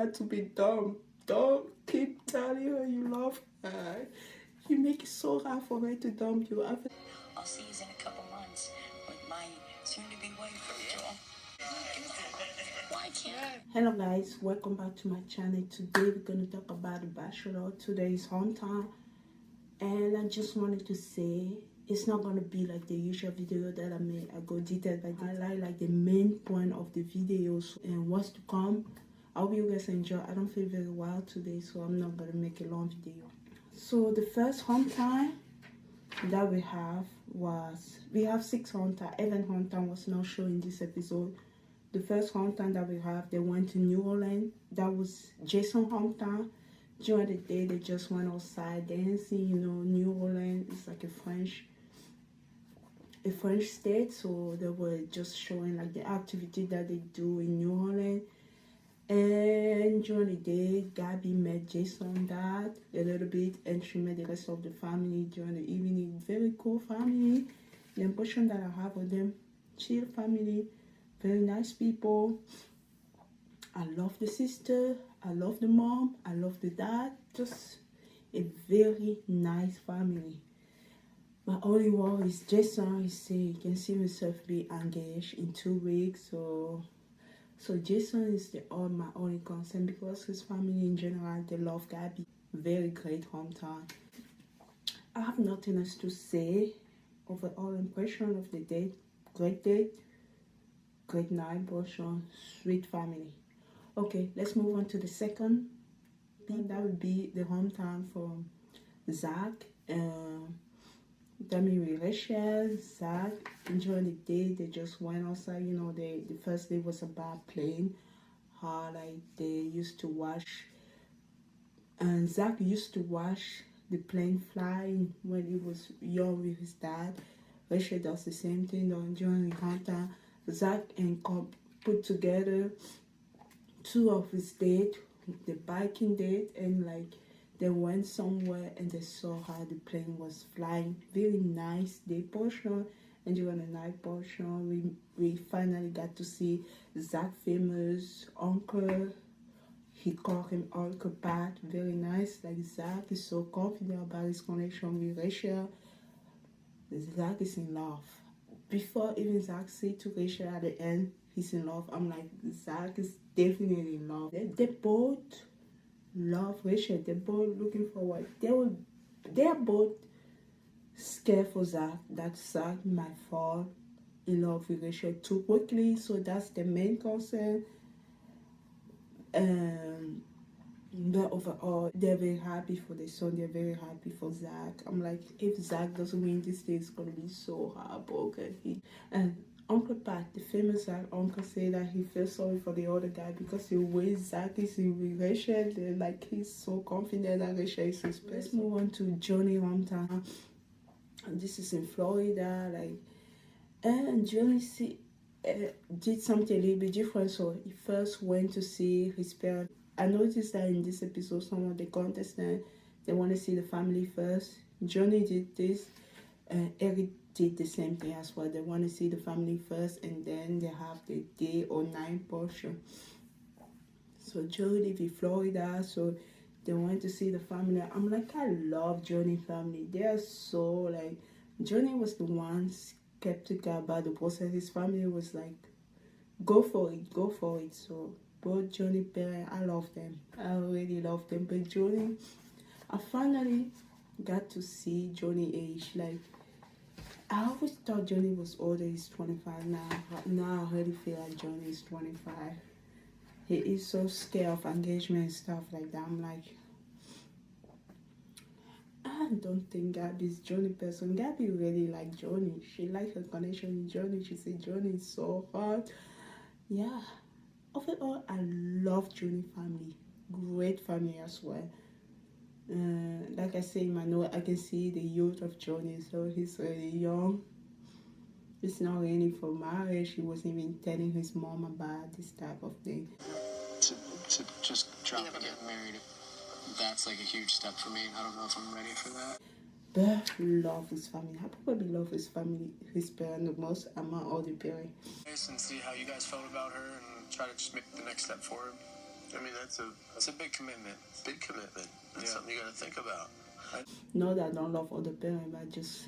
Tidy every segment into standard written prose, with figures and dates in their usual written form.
her to be dumb. Don't keep telling her you love her. You make it so hard for her to dump you. I'll see you in a couple months with my soon-to-be wife, Joel. Why can't? Hello guys, welcome back to my channel. Today we're going to talk about The Bachelor. Today is hometown, and I just wanted to say it's not going to be like the usual video that I made. I go detail by detail. I like the main point of the videos and what's to come. I hope you guys enjoy. I don't feel very well today, so I'm not going to make a long video. So the first hometown that we have 6 hometown. Even hometown was not shown in this episode. The first hometown that we have, they went to New Orleans. That was Jason's hometown. During the day, they just went outside dancing. You know, New Orleans is like a French state, so they were just showing like the activity that they do in New Orleans. And during the day, Gabby met Jason dad a little bit, and she met the rest of the family during the evening. Very cool family. The impression that I have of them, chill family, very nice people. I love the sister, I love the mom, I love the dad. Just a very nice family. My only worry is Jason. He say he can see himself be engaged in 2 weeks, so Jason is my only concern, because his family in general, they love Gabby. Very great hometown. I have nothing else to say. Overall impression of the date, great night, portion, sweet family. Okay, let's move on to the second thing. That would be the hometown from Zach. Rachel, Zach, during the day, they just went outside. You know, the first day was about playing. How like they used to watch, and Zach used to watch the plane flying when he was young with his dad. Rachel does the same thing during the hometown. Zach and Cobb put together 2 of his dates, the biking date, and like they went somewhere and they saw how the plane was flying. Very nice day portion. And during the night portion, we finally got to see Zach famous uncle. He called him Uncle Pat. Very nice. Like Zach is so confident about his connection with Rachel. Zach is in love. Before even Zach said to Rachel at the end, he's in love, I'm like, Zach is definitely in love. They both love Rachel. They're both looking forward. They're both scared for Zach, that Zach might fall in love with Rachel too quickly. So that's the main concern. But overall, they're very happy for the son. They're very happy for Zach. I'm like, if Zach doesn't win this day, it's gonna be so heartbroken. And Uncle Pat, the famous Zach uncle, said that he feels sorry for the other guy because the way Zach is with Rachel, like he's so confident that Rachel is his best. Let's move on to Johnny hometown. This is in Florida, and Johnny did something a little bit different. So he first went to see his parents. I noticed that in this episode, some of the contestants, they want to see the family first. Johnny did this, and Eric did the same thing as well. They want to see the family first, and then they have the day or night portion. So Johnny lives in Florida, so they went to see the family. I'm like, I love Johnny family. They are so like, Johnny was the one skeptical about the process. His family was like, go for it. So both Johnny parents, I love them. I really love them. But Johnny, I finally got to see Johnny age. Like, I always thought Johnny was older. He's 25 now. Now I really feel like Johnny is 25. He is so scared of engagement and stuff like that. I'm like, I don't think Gabby's Johnny person. Gabby really like Johnny. She likes her connection with Johnny. She said Johnny is so hot. Yeah. Overall, I love Johnny family. Great family as well. Like I say in my note, I can see the youth of Johnny. So he's really young. He's not ready for marriage. He wasn't even telling his mom about this type of thing. To just drop and get married, that's like a huge step for me. I don't know if I'm ready for that. But love his family. I probably love his family, his parents the most among all the parents. And see how you guys felt about her and try to just make the next step forward. I mean, That's a big commitment. big commitment. That's Yeah. something you got to think about. Not that I don't love other parents, but just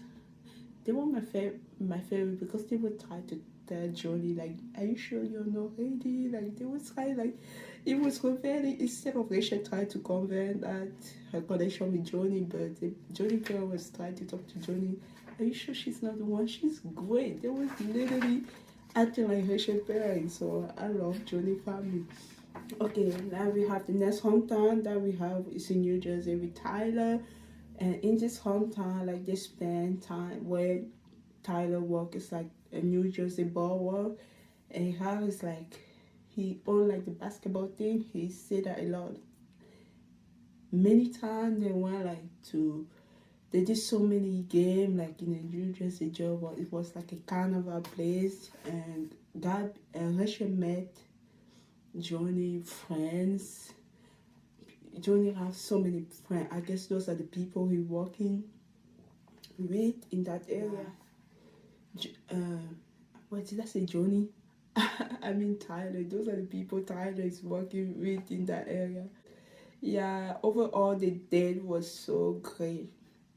they were my favorite because they would try to tell Johnny like, "Are you sure you're not ready?" Like they would try like it was converting instead of Rachel trying to convert that her connection with Johnny, but the Johnny girl was trying to talk to Johnny. Are you sure she's not the one? She's great. They was literally acting like Rachel parents. So I love Johnny family. Okay, now we have the next hometown that we have is in New Jersey with Tyler. And in this hometown, like they spend time where Tyler work is like a New Jersey ball work. And how is like he own like the basketball thing. He said that a lot. Many times they went like to they did so many games like in a New Jersey job. It was like a carnival place and God and Rachel met Johnny friends. Johnny has so many friends. I guess those are the people he working with in that area. What did I say, Johnny? I mean Tyler. Those are the people Tyler is working with in that area. Yeah, overall the date was so great.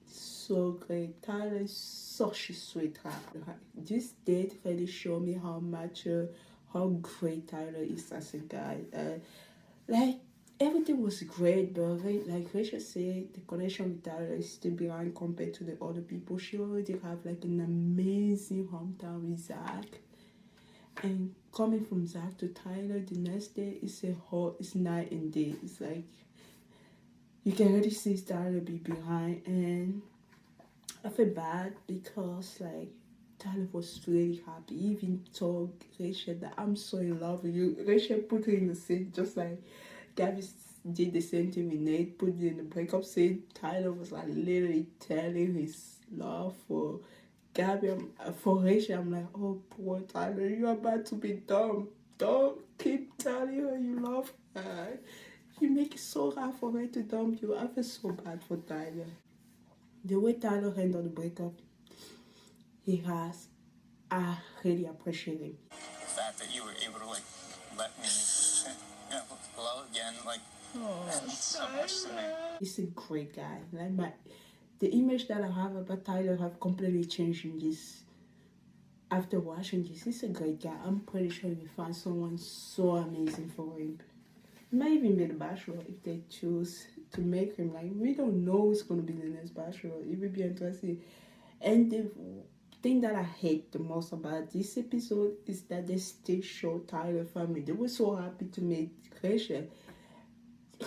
So great. Tyler is such a sweetheart. This date really showed me how great Tyler is as a guy. Like everything was great, but like Rachel said, the connection with Tyler is still behind compared to the other people. She already have like an amazing hometown with Zach, and coming from Zach to Tyler the next day is it's night and day. It's like you can already see Tyler be behind, and I feel bad because like Tyler was really happy. He even told Rachel that I'm so in love with you. Rachel put her in the scene just like Gabby did the same thing with Nate, put it in the breakup scene. Tyler was like literally telling his love for Gabby, for Rachel. I'm like, oh poor Tyler, you're about to be dumb. Don't keep telling her you love her. You make it so hard for her to dump you. I feel so bad for Tyler. The way Tyler handled the breakup, I really appreciate him. The fact that you were able to like let me, love again, like meant so much to me. He's a great guy. The image that I have about Tyler have completely changed in this. After watching this, he's a great guy. I'm pretty sure we find someone so amazing for him. He might even be the bachelor if they choose to make him. Like we don't know who's gonna be the next bachelor. It will be interesting. And the thing that I hate the most about this episode is that they still show Tyler family. They were so happy to meet Rachel.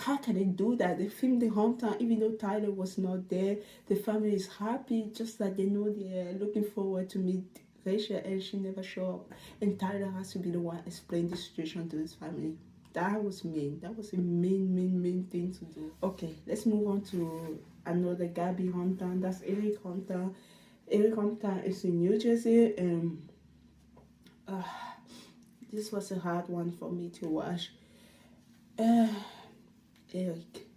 How can they do that? They filmed the hometown even though Tyler was not there. The family is happy, just that they know they're looking forward to meet Rachel and she never show up. And Tyler has to be the one explain the situation to his family. That was mean. That was a mean thing to do. Okay, let's move on to another Gabby hometown. That's Eric hometown. Eric hometown is in New Jersey, and this was a hard one for me to watch. Eric,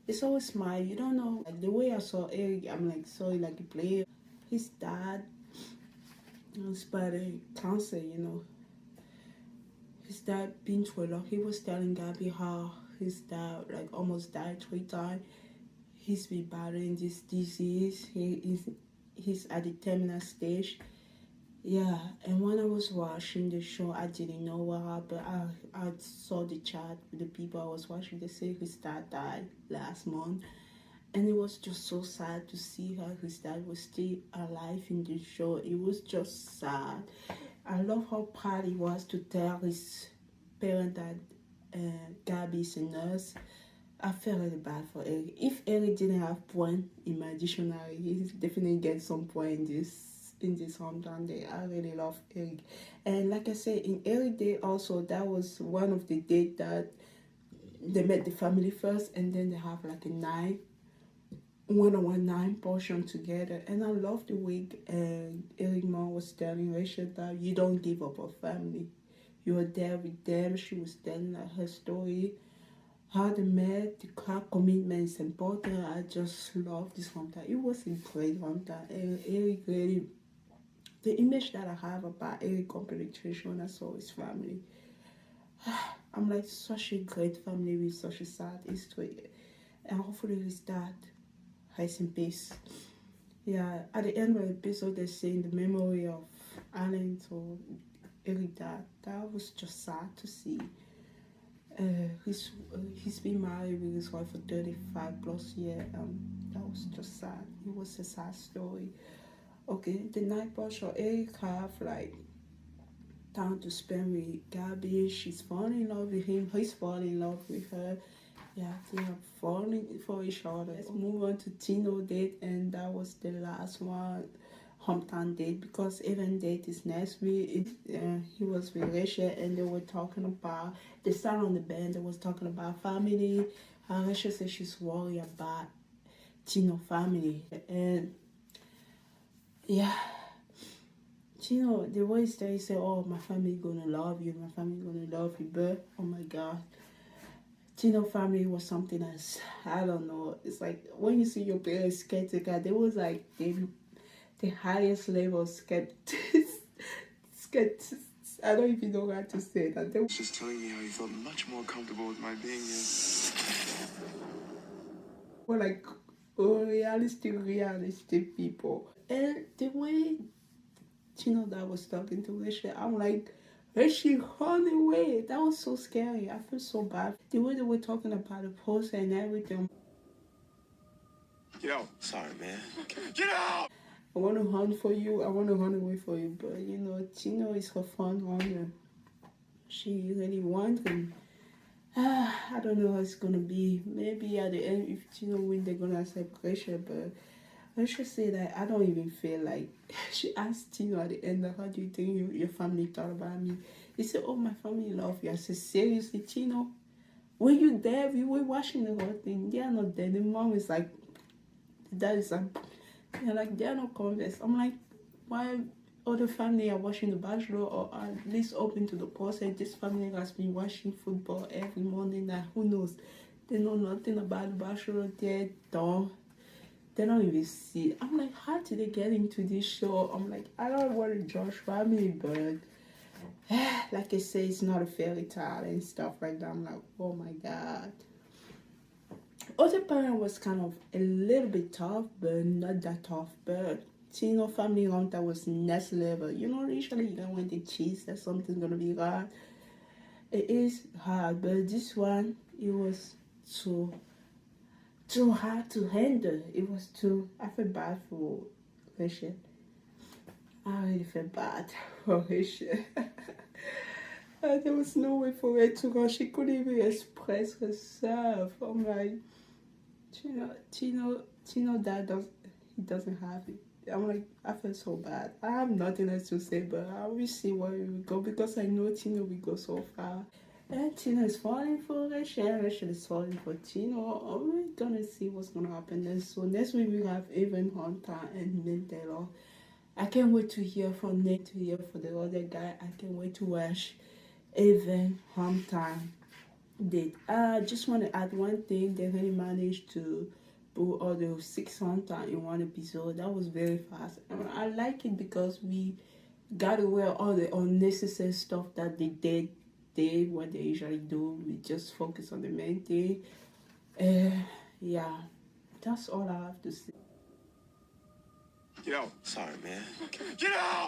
it's always smile. You don't know, like the way I saw Eric, I'm like sorry, like a player. His dad was by cancer, you know. His dad been through a lot. He was telling Gabby how his dad like almost died 3 times. He's been battling this disease. He's at the terminal stage. Yeah, and when I was watching the show, I didn't know what happened. I saw the chat with the people I was watching. They say his dad died last month. And it was just so sad to see how his dad was still alive in the show. It was just sad. I love how proud he was to tell his parent that Gabby is a nurse. I felt really bad for Eric. If Eric didn't have point in my dictionary, he definitely get some point in this hometown day. I really love Eric. And like I said, in Eric Day also, that was one of the days that they met the family first and then they have like a one-on-one 9 portion together. And I love the way Eric Mom was telling Rachel that you don't give up on family. You are there with them. She was telling her story, how they met, how commitment is important. I just love this hometown. It was a great hometown. And Eric really, the image that I have about Eric completely changed when I saw his family. I'm like such a great family with such a sad history, and hopefully with that, rest in peace. Yeah, at the end of the episode, they're saying the memory of Alan to Eric. That was just sad to see. He's been married with his wife for 35 plus years. That was just sad. It was a sad story. Okay, the night bachelor Eric have like time to spend with Gabby. She's falling in love with him. He's falling in love with her. Yeah, they are falling for each other. Let's move on to Tino date, and that was the last one, hometown date, because even date is next week. He was with Rachel, and they were talking about, they sat on the bed, they was talking about family. Rachel said she's worried about Tino family, and yeah, Tino, the voice there, he said, oh, my family gonna love you, my family gonna love you, but oh my God, Tino family was something else. I don't know. It's like when you see your parents skeptical, they was like the highest level skeptics. Skeptics. I don't even know how to say that. They were Just telling me how you felt much more comfortable with my being like realistic people. And the way Tino that was talking to Rachel, I'm like, Rachel, run away. That was so scary. I feel so bad. The way they were talking about the post and everything. Get out. Sorry, man. Get out! I want to run for you. I want to run away for you. But, you know, Tino is her fun runner. She really wants him. I don't know how it's going to be. Maybe at the end, if Tino wins, they're going to accept Rachel. But I should say that I don't even feel like... She asked Tino at the end, how do you think your family thought about me? He said, oh, my family love you. I said, seriously, Tino? Were you there? We were watching the whole thing. They are not there. The mom is like... The dad is like... They're like, they are not convinced. I'm like, why other family are watching The Bachelor or at least open to the post, and this family has been watching football every morning, and who knows? They know nothing about The Bachelor. They don't even see. I'm like, how did they get into this show? I'm like, I don't want to judge family, but like I say, it's not a fairy tale and stuff like that. I'm like, oh my God. Other parent was kind of a little bit tough, but not that tough. But Tino family that was next level. You know, usually when they cheese, that something's gonna be hard. It is hard, but this one, it was too hard to handle. It was too. I feel bad for Rachel. I really feel bad for Rachel. There was no way for her to go. She couldn't even express herself. I'm like, Tino, that doesn't have it. I'm like, I feel so bad. I have nothing else to say, but I will see where we will go, because I know Tino will go so far. And Tino is falling for Rachel. Rachel is falling for Tino. We're gonna see what's gonna happen next. So next week we have Evan Hunter and Nate Taylor. I can't wait to hear from Nate, to hear from the other guy. I can't wait to watch Evan Hunter did. I just want to add one thing. They really managed to put all the 600 in one episode. That was very fast. I like it because we got away all the unnecessary stuff that they did what they usually do. We just focus on the main thing. Yeah, that's all I have to say. Get out. Sorry, man. Get out!